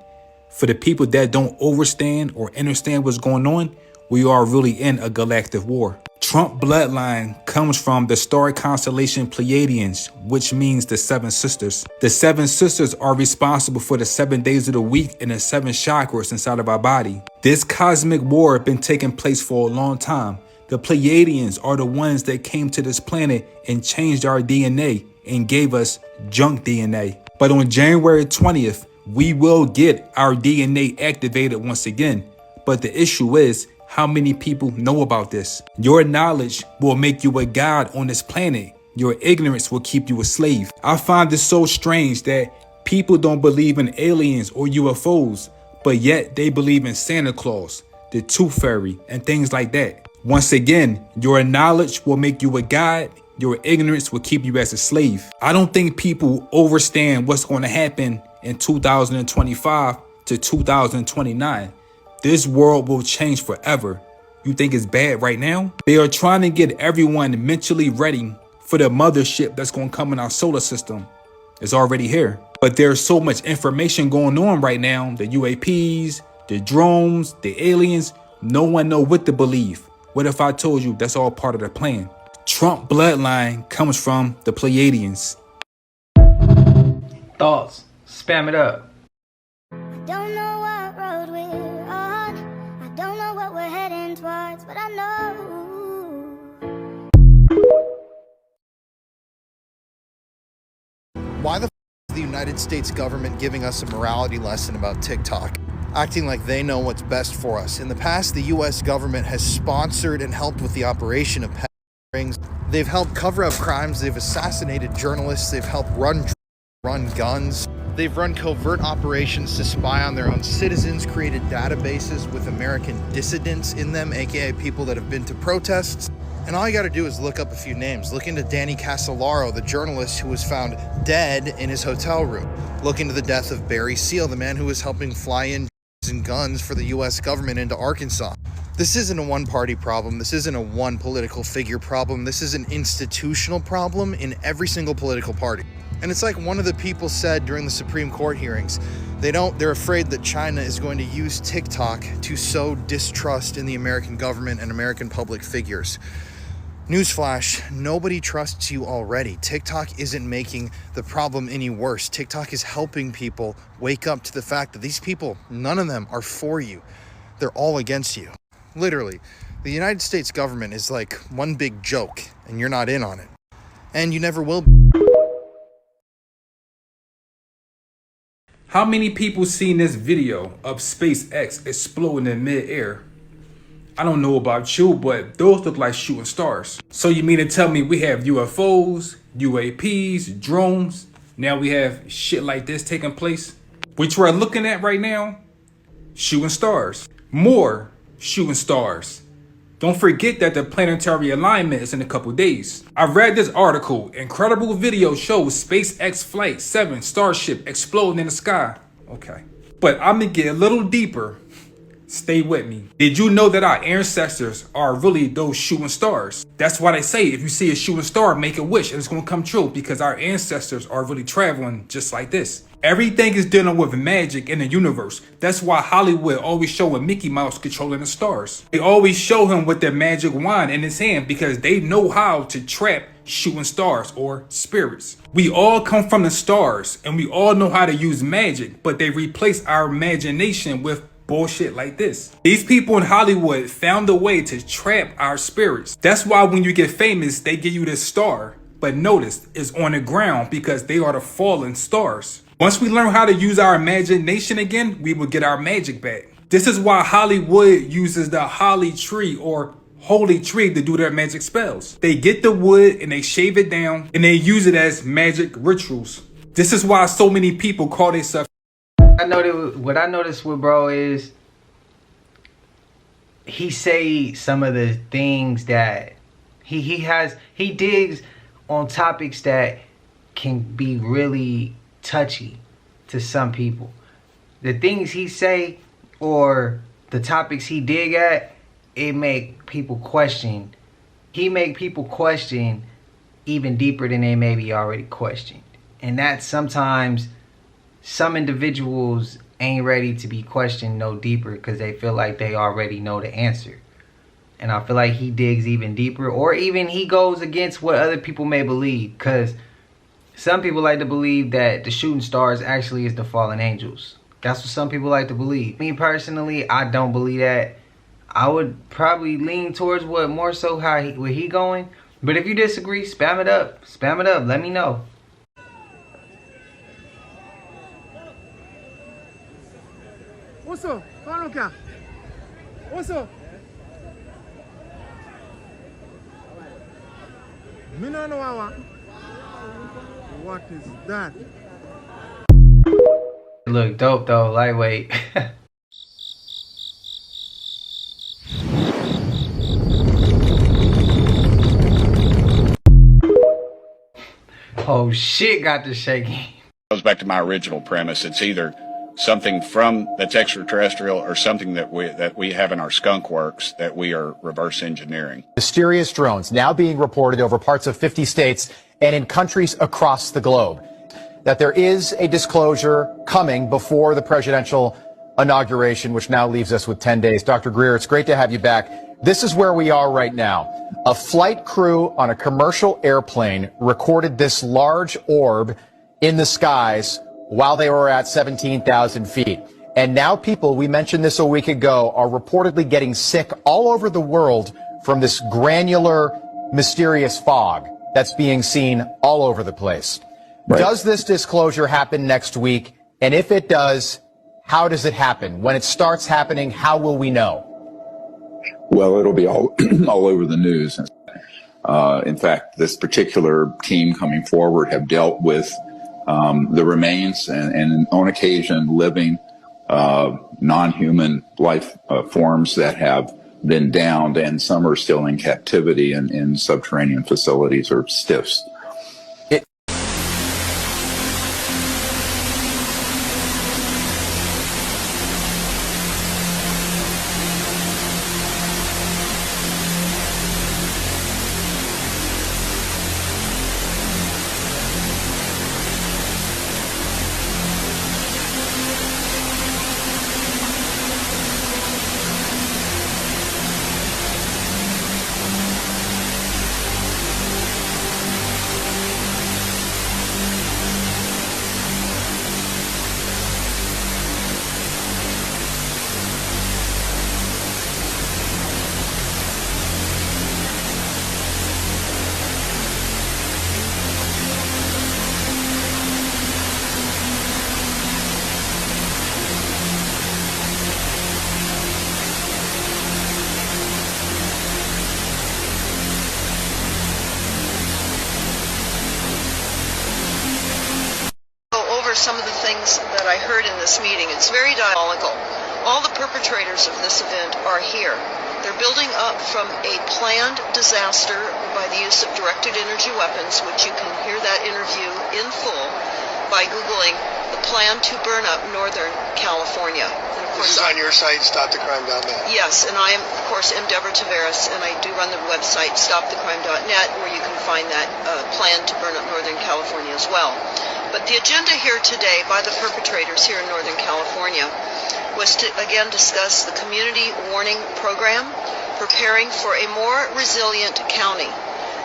For the people that don't understand or understand what's going on, we are really in a galactic war. Trump bloodline comes from the star constellation Pleiadians, which means the 7 sisters. The 7 sisters are responsible for the 7 days of the week and the 7 chakras inside of our body. This cosmic war has been taking place for a long time. The Pleiadians are the ones that came to this planet and changed our DNA and gave us junk DNA. But on January 20th, we will get our DNA activated once again. But the issue is, how many people know about this? Your knowledge will make you a god on this planet. Your ignorance will keep you a slave. I find this so strange that people don't believe in aliens or UFOs, but yet they believe in Santa Claus, the Tooth Fairy, and things like that. Once again, your knowledge will make you a god. Your ignorance will keep you as a slave. I don't think people understand what's going to happen in 2025 to 2029. This world will change forever. You think it's bad right now? They are trying to get everyone mentally ready for the mothership that's going to come in our solar system. It's already here. But there's so much information going on right now. The UAPs, the drones, the aliens. No one knows what to believe. What if I told you that's all part of the plan? Trump bloodline comes from the Pleiadians. Thoughts? Spam it up. Don't know what road we're on. I don't know what we're heading towards, but I know. Why the f is the United States government giving us a morality lesson about TikTok? Acting like they know what's best for us. In the past, the US government has sponsored and helped with the operation of pet rings. They've helped cover up crimes. They've assassinated journalists. They've helped run guns. They've run covert operations to spy on their own citizens, created databases with American dissidents in them, aka people that have been to protests. And all you gotta do is look up a few names. Look into Danny Casolaro, the journalist who was found dead in his hotel room. Look into the death of Barry Seal, the man who was helping fly in and guns for the US government into Arkansas. This isn't a one-party problem. This isn't a one political figure problem. This is an institutional problem in every single political party. And it's like one of the people said during the Supreme Court hearings, they're afraid that China is going to use TikTok to sow distrust in the American government and American public figures. Newsflash, nobody trusts you already. TikTok isn't making the problem any worse. TikTok is helping people wake up to the fact that these people, none of them are for you. They're all against you. Literally, the United States government is like one big joke, and you're not in on it. And you never will be. How many people seen this video of SpaceX exploding in mid-air? I don't know about you, but those look like shooting stars. So you mean to tell me we have UFOs, UAPs, drones, now we have shit like this taking place? Which we're looking at right now? Shooting stars. More shooting stars. Don't forget that the planetary alignment is in a couple days. I read this article. Incredible video shows SpaceX Flight 7 Starship exploding in the sky. Okay. But I'm gonna get a little deeper. Stay with me. Did you know that our ancestors are really those shooting stars? That's why they say if you see a shooting star, make a wish and it's gonna come true, because our ancestors are really traveling just like this. Everything is dealing with magic in the universe. That's why Hollywood always showing Mickey Mouse controlling the stars. They always show him with their magic wand in his hand because they know how to trap shooting stars or spirits. We all come from the stars and we all know how to use magic, but they replace our imagination with bullshit like this. These people in Hollywood found a way to trap our spirits. That's why when you get famous, they give you this star. But notice, it's on the ground because they are the fallen stars. Once we learn how to use our imagination again, we will get our magic back. This is why Hollywood uses the holly tree or holy tree to do their magic spells. They get the wood and they shave it down and they use it as magic rituals. This is why so many people call themselves. What I noticed with bro is he say some of the things that he digs on topics that can be really touchy to some people. The things he say or the topics he dig at, it make people question. He make people question even deeper than they maybe already questioned. And that sometimes some individuals ain't ready to be questioned no deeper because they feel like they already know the answer. And I feel like he digs even deeper, or even he goes against what other people may believe, because some people like to believe that the shooting stars actually is the fallen angels. That's what some people like to believe. Me personally, I don't believe that. I would probably lean towards what more so where he going. But if you disagree, spam it up. Spam it up. Let me know. What's up? What's up? Me no know what is that? Look dope though, lightweight. Oh shit, got the shaking. Goes back to my original premise. It's either something that's extraterrestrial or something that we have in our skunk works that we are reverse engineering. Mysterious drones now being reported over parts of 50 states and in countries across the globe. That there is a disclosure coming before the presidential inauguration, which now leaves us with 10 days. Dr. Greer, it's great to have you back. This is where we are right now. A flight crew on a commercial airplane recorded this large orb in the skies while they were at 17,000 feet. And now people, we mentioned this a week ago, are reportedly getting sick all over the world from this granular, mysterious fog that's being seen all over the place. Right. Does this disclosure happen next week? And if it does, how does it happen? When it starts happening, how will we know? Well, it'll be all over the news. In fact, this particular team coming forward have dealt with the remains and on occasion living non-human life forms that have been downed, and some are still in captivity in subterranean facilities or STIFs. things that I heard in this meeting. It's very diabolical. All the perpetrators of this event are here. They're building up from a planned disaster by the use of directed energy weapons, which you can hear that interview in full by Googling the plan to burn up Northern California. And of course, this is on your site, stopthecrime.net. Yes, and I am, of course, Deborah Taveras, and I do run the website stopthecrime.net, where you can find that plan to burn up Northern California as well. But the agenda here today by the perpetrators here in Northern California was to again discuss the community warning program, preparing for a more resilient county.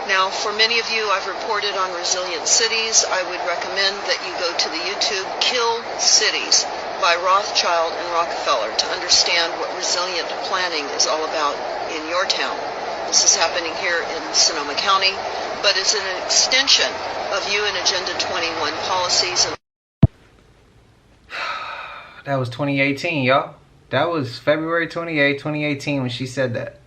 Now, for many of you, I've reported on resilient cities. I would recommend that you go to the YouTube Kill Cities by Rothschild and Rockefeller to understand what resilient planning is all about in your town. This is happening here in Sonoma County, but it's an extension of UN Agenda 21 policies. That was 2018, y'all. That was February 28, 2018 when she said that.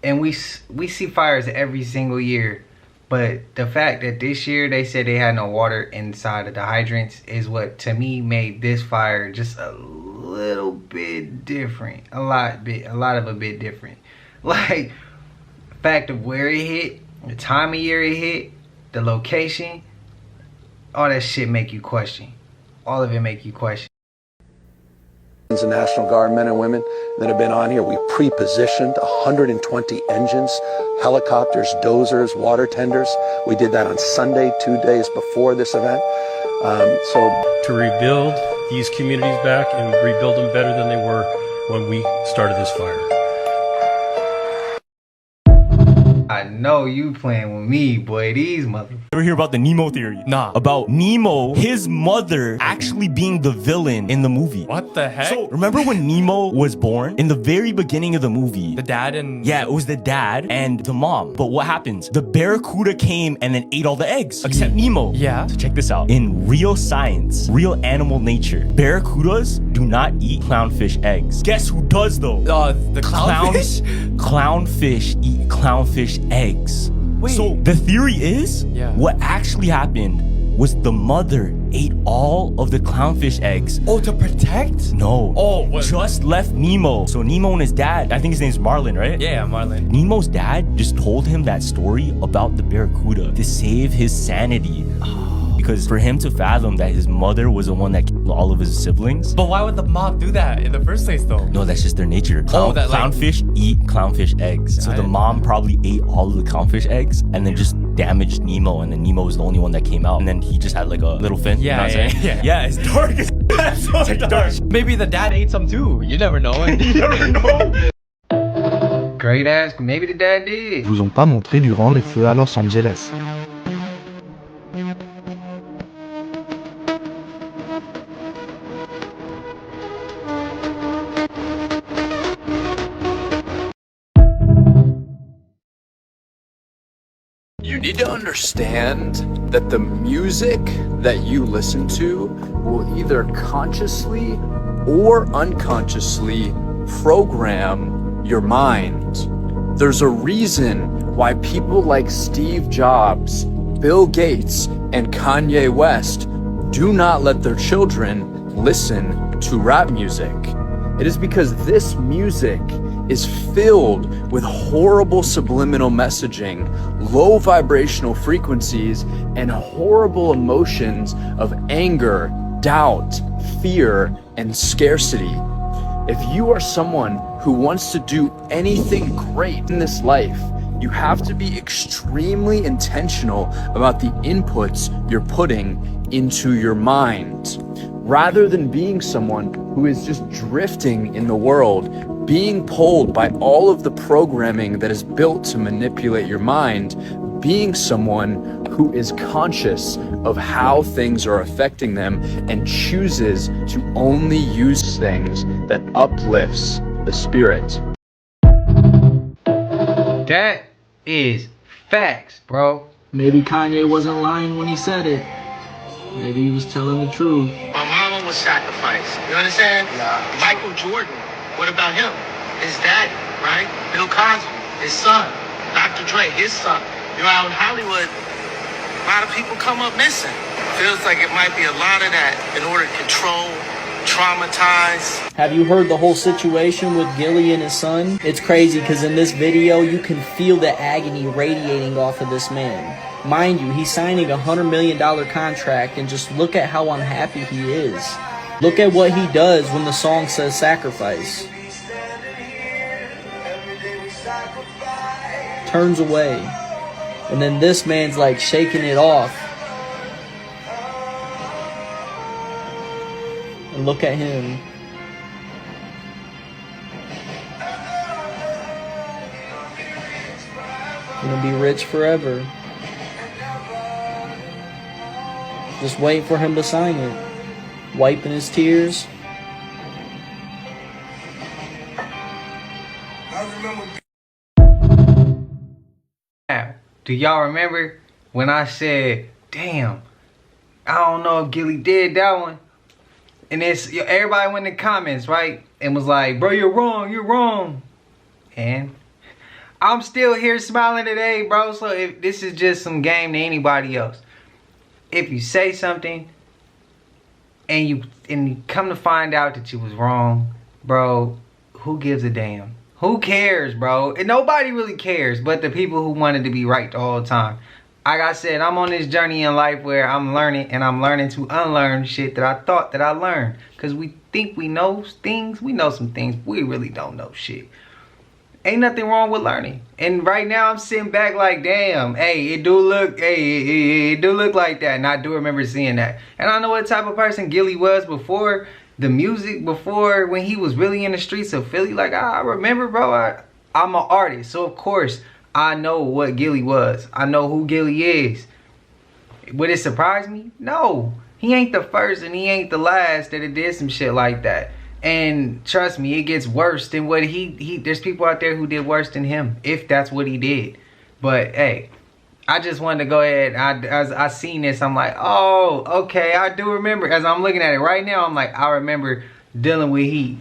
And we see fires every single year. But the fact that this year they said they had no water inside of the hydrants is what, to me, made this fire just a little bit different. A lot of a bit different. Like, the fact of where it hit, the time of year it hit, the location, all that shit make you question. All of it make you question. The National Guard men and women that have been on here, we pre-positioned 120 engines, helicopters, dozers, water tenders. We did that on Sunday, 2 days before this event. To rebuild these communities back and rebuild them better than they were when we started this fire. I know you playing with me, boy. These motherfuckers. Ever hear about the Nemo theory? Nah. About Nemo, his mother actually being the villain in the movie. What the heck? So, remember when Nemo was born? In the very beginning of the movie. The dad and... Yeah, it was the dad and the mom. But what happens? The barracuda came and then ate all the eggs. Except Nemo. Yeah. So check this out. In real science, real animal nature, barracudas do not eat clownfish eggs. Guess who does though? The clownfish? Clownfish eat clownfish eggs. Wait. So the theory is, what actually happened was the mother ate all of the clownfish eggs. Oh, to protect? No. Oh, what? Just left Nemo. So Nemo and his dad, I think his name's Marlin, right? Yeah, Marlin. Nemo's dad just told him that story about the barracuda to save his sanity. Because for him to fathom that his mother was the one that killed all of his siblings. But why would the mom do that in the first place though? No, that's just their nature. Clownfish eat clownfish eggs. So the mom probably ate all of the clownfish eggs and then just damaged Nemo, and then Nemo was the only one that came out. And then he just had like a little fin. Yeah, you know what I'm saying? Yeah, it's dark as that's so dark. Maybe the dad ate some too. You never know. You never know. Great ass. Maybe the dad did. Vous ont pas montré durant les feux à Los Angeles. You need to understand that the music that you listen to will either consciously or unconsciously program your mind. There's a reason why people like Steve Jobs, Bill Gates, and Kanye West do not let their children listen to rap music. It is because this music is filled with horrible subliminal messaging, low vibrational frequencies, and horrible emotions of anger, doubt, fear, and scarcity. If you are someone who wants to do anything great in this life, you have to be extremely intentional about the inputs you're putting into your mind. Rather than being someone who is just drifting in the world, being pulled by all of the programming that is built to manipulate your mind, being someone who is conscious of how things are affecting them and chooses to only use things that uplifts the spirit. That is facts, bro. Maybe Kanye wasn't lying when he said it. Maybe he was telling the truth. My mama was sacrificed. You understand? Yeah. Michael Jordan, what about him? His daddy, right? Bill Cosby, his son. Dr. Dre, his son. You know, out in Hollywood, a lot of people come up missing. Feels like it might be a lot of that in order to control, traumatize. Have you heard the whole situation with Gilly and his son? It's crazy because in this video, you can feel the agony radiating off of this man. Mind you, he's signing a $100 million contract, and just look at how unhappy he is. Look at what he does when the song says sacrifice. Turns away. And then this man's like shaking it off. And look at him. Gonna be rich forever. Just wait for him to sign it. Wiping his tears. Now, do y'all remember when I said, damn, I don't know if Gilly did that one? And it's everybody went in the comments, right? And was like, bro, you're wrong, you're wrong. And I'm still here smiling today, bro. So if this is just some game to anybody else. If you say something and you come to find out that you was wrong, bro, who gives a damn? Who cares, bro? And nobody really cares but the people who wanted to be right the whole time. Like I said, I'm on this journey in life where I'm learning, and I'm learning to unlearn shit that I thought that I learned. Because we think we know things. We know some things. We really don't know shit. Ain't nothing wrong with learning. And right now I'm sitting back like, damn, hey, it do look like that. And I do remember seeing that. And I know what type of person Gilly was before the music, before when he was really in the streets of Philly. Like, I remember, bro, I'm an artist. So of course I know what Gilly was. I know who Gilly is. Would it surprise me? No. He ain't the first and he ain't the last that it did some shit like that. And trust me, it gets worse than what there's people out there who did worse than him, if that's what he did. But hey, I just wanted to go ahead. As I seen this, I'm like, oh, okay, I do remember. As I'm looking at it right now, I'm like, I remember dealing with heat.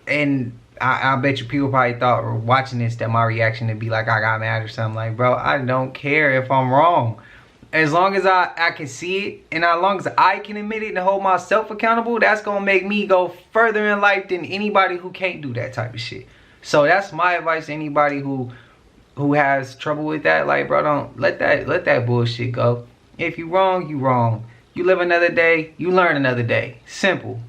And I bet you people probably thought, or watching this, that my reaction would be like I got mad or something. Like, bro, I don't care if I'm wrong. As long as I can see it, and as long as I can admit it and hold myself accountable, that's going to make me go further in life than anybody who can't do that type of shit. So that's my advice to anybody who has trouble with that. Like, bro, don't let that bullshit go. If you wrong, you wrong. You live another day, you learn another day. Simple.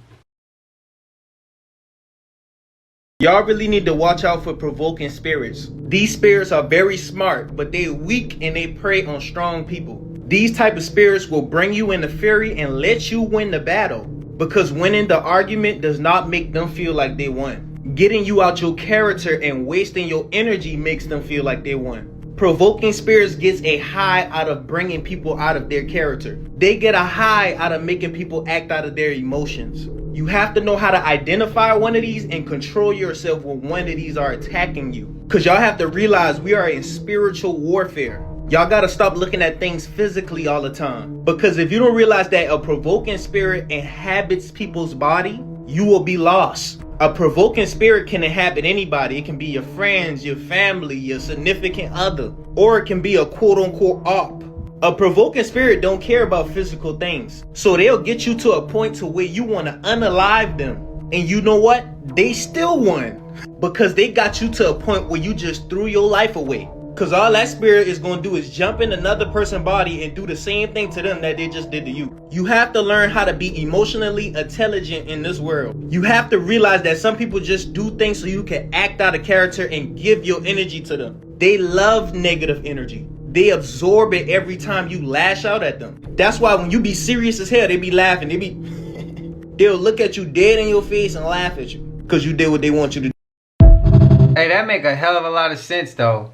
Y'all really need to watch out for provoking spirits. These spirits are very smart, but they're weak and they prey on strong people. These type of spirits will bring you into fury and let you win the battle, because winning the argument does not make them feel like they won. Getting you out your character and wasting your energy makes them feel like they won. Provoking spirits gets a high out of bringing people out of their character. They get a high out of making people act out of their emotions. You have to know how to identify one of these and control yourself when one of these are attacking you. Because y'all have to realize we are in spiritual warfare. Y'all gotta stop looking at things physically all the time. Because if you don't realize that a provoking spirit inhabits people's body, you will be lost. A provoking spirit can inhabit anybody. It can be your friends, your family, your significant other, or it can be a quote-unquote op. A provoking spirit don't care about physical things. So they'll get you to a point to where you want to unalive them. And you know what? They still won. Because they got you to a point where you just threw your life away. Because all that spirit is going to do is jump in another person's body and do the same thing to them that they just did to you. You have to learn how to be emotionally intelligent in this world. You have to realize that some people just do things so you can act out of character and give your energy to them. They love negative energy. They absorb it every time you lash out at them. That's why when you be serious as hell, they be laughing. They'll look at you dead in your face and laugh at you because you did what they want you to do. Hey, that make a hell of a lot of sense though.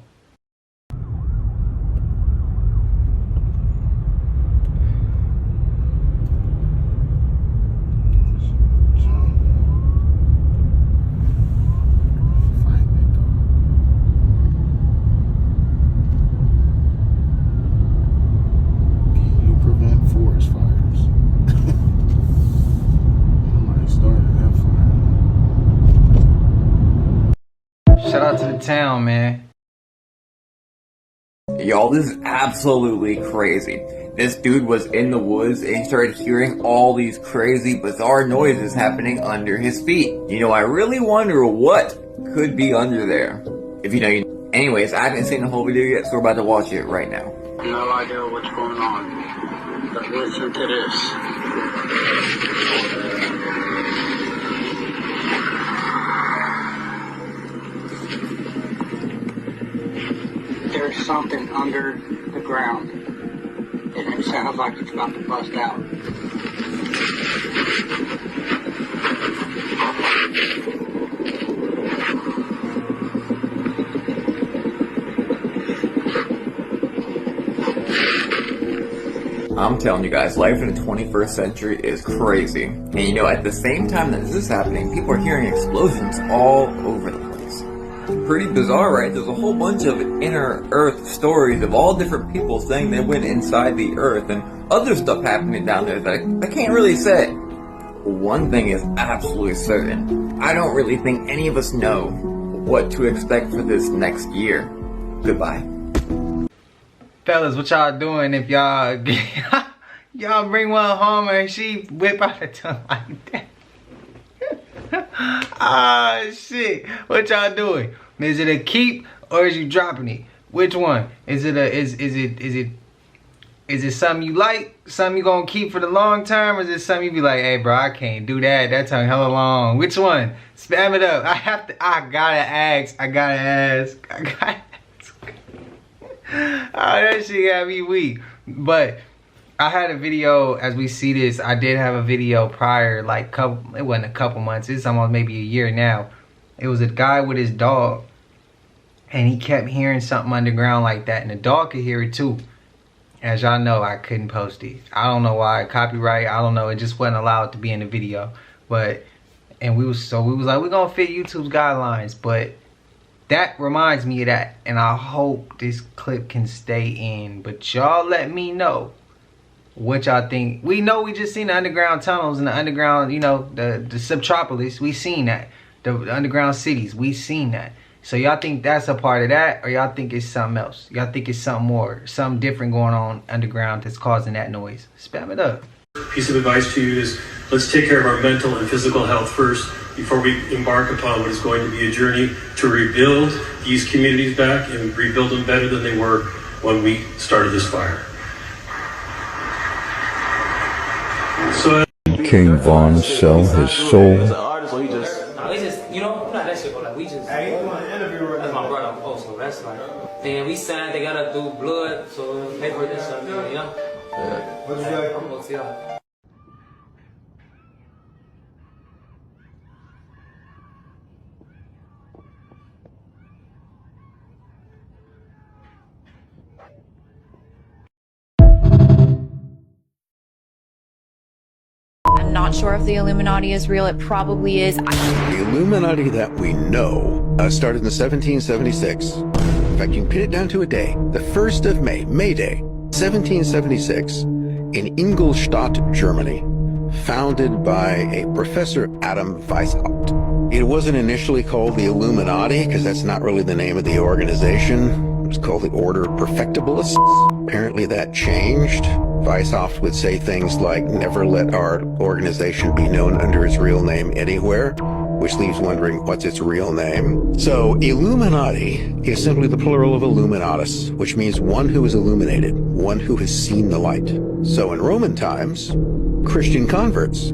Shout out to the town, man. Y'all, this is absolutely crazy. This dude was in the woods and he started hearing all these crazy, bizarre noises happening under his feet. You know, I really wonder what could be under there. If you know, you... Anyways, I haven't seen the whole video yet, so we're about to watch it right now. No idea what's going on, but listen to this. There's something under the ground, and it sounds like it's about to bust out. I'm telling you guys, life in the 21st century is crazy. And you know, at the same time that this is happening, people are hearing explosions all over the place. Pretty bizarre, right? There's a whole bunch of inner Earth stories of all different people saying they went inside the Earth and other stuff happening down there that I can't really say. One thing is absolutely certain. I don't really think any of us know what to expect for this next year. Goodbye. Fellas, what y'all doing if y'all y'all bring one home and she whip out a tongue like that? Ah, shit. What y'all doing? Is it a keep or is you dropping it? Which one? Is it something you like? Something you gonna keep for the long term? Or is it something you be like, hey bro, I can't do that. That tongue hella long. Which one? Spam it up. I gotta ask. Oh, that shit got me weak. But I had a video, as we see this, I did have a video prior, like it wasn't a couple months, it's almost maybe a year now. It was a guy with his dog, and he kept hearing something underground like that, and the dog could hear it too. As y'all know, I couldn't post it. I don't know why, copyright, I don't know, it just wasn't allowed to be in the video. But, and we was like, we're gonna fit YouTube's guidelines, but that reminds me of that, and I hope this clip can stay in. But y'all let me know what y'all think. We know we just seen the underground tunnels and the underground, you know, the subtropolis. We seen that. The underground cities, we seen that. So y'all think that's a part of that, or y'all think it's something else? Y'all think it's something more, something different going on underground that's causing that noise? Spam it up. Piece of advice to you is, let's take care of our mental and physical health first before we embark upon what is going to be a journey to rebuild these communities back and rebuild them better than they were when we started this fire. So King Von sell his soul. You know, not that shit, but like we just. Hey, you want to interview right now? That's my brother. Oh, so that's like. Then we signed. They gotta do blood, so paper this something, you know. Yeah. What you got? I'm gonna see y'all. I'm not sure if the Illuminati is real. It probably is. The Illuminati that we know started in 1776. In fact, you can pin it down to a day. The 1st of May, May Day, 1776, in Ingolstadt, Germany, founded by a Professor Adam Weishaupt. It wasn't initially called the Illuminati, because that's not really the name of the organization. It was called the Order of Perfectibilists. Apparently that changed. Weishaupt would say things like, never let our organization be known under its real name anywhere, which leaves wondering what's its real name. So Illuminati is simply the plural of Illuminatus, which means one who is illuminated, one who has seen the light. So in Roman times, Christian converts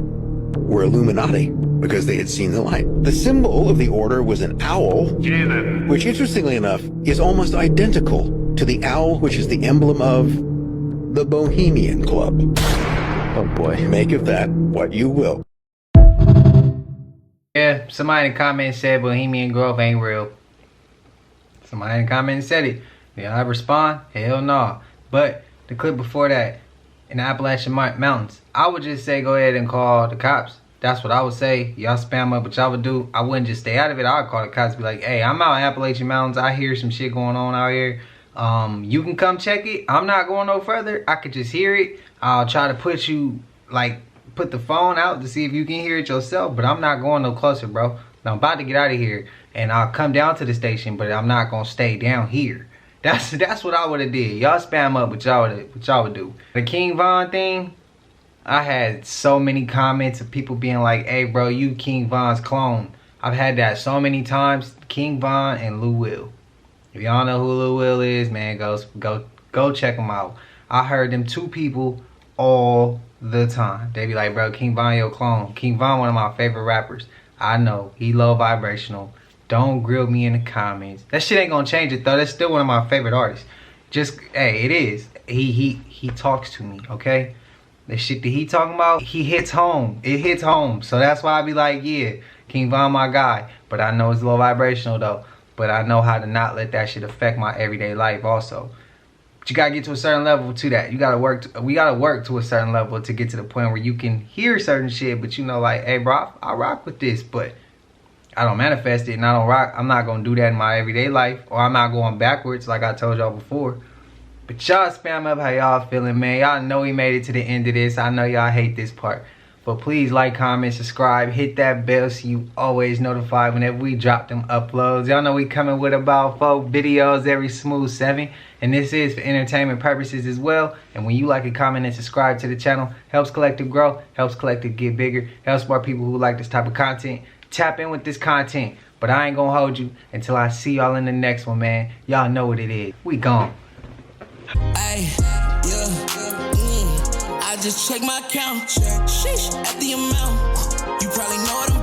were Illuminati because they had seen the light. The symbol of the order was an owl, which interestingly enough is almost identical to the owl which is the emblem of the Bohemian Club. Oh boy, make of that what you will. Yeah, somebody in the comments said Bohemian Grove ain't real. Somebody in the comments said it. Did I respond? Hell no. But the clip before that, in the Appalachian Mountains, I would just say go ahead and call the cops. That's what I would say. Y'all spam up what y'all would do. I wouldn't just stay out of it. I would call the cops and be like, hey, I'm out in Appalachian Mountains. I hear some shit going on out here. You can come check it. I'm not going no further. I could just hear it. I'll try to put you, like, put the phone out to see if you can hear it yourself, but I'm not going no closer, bro. Now, I'm about to get out of here, and I'll come down to the station, but I'm not going to stay down here. That's what I would have did. Y'all spam up what y'all would do. The King Von thing, I had so many comments of people being like, hey bro, you King Von's clone. I've had that so many times. King Von and Lou Will. If y'all know who Lou Will is, man, go check them out. I heard them two people all the time. They be like, bro, King Von your clone. King Von, one of my favorite rappers. I know, he low vibrational. Don't grill me in the comments. That shit ain't gonna change it though. That's still one of my favorite artists. Just, hey, it is. He talks to me, okay? The shit that he talking about, he hits home. It hits home. So that's why I be like, yeah, King Von my guy. But I know it's low vibrational though. But I know how to not let that shit affect my everyday life also. But you gotta get to a certain level to that. You gotta work. We gotta work to a certain level to get to the point where you can hear certain shit, but you know, like, hey, bro, I rock with this, but I don't manifest it and I don't rock. I'm not gonna do that in my everyday life, or I'm not going backwards like I told y'all before. But y'all spam up how y'all feeling, man. Y'all know we made it to the end of this. I know y'all hate this part. But please like, comment, subscribe, hit that bell so you always notified whenever we drop them uploads. Y'all know we coming with about 4 videos every smooth 7. And this is for entertainment purposes as well. And when you like it, comment, and subscribe to the channel, helps Collective grow, helps Collective get bigger, helps more people who like this type of content tap in with this content. But I ain't gonna hold you until I see y'all in the next one, man. Y'all know what it is. We gone. Ay, yeah, I just check my account. Sheesh, at the amount. You probably know what I'm